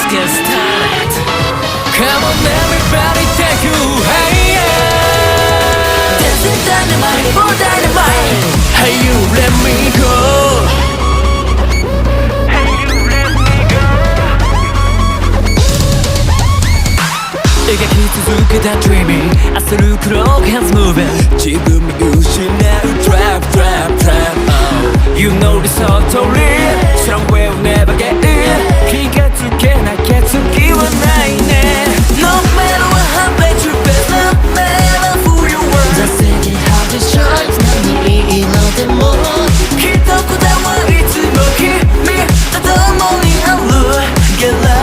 get started. Come on everybody, take you higher. Dancing dynamite for dynamite. Hey you let me go. Hey you let me go. 描き続けた dreaming 焦る黒い hands moving 自分見失う trap trap trap、oh. You know this all to live Some will never get in 気がつけない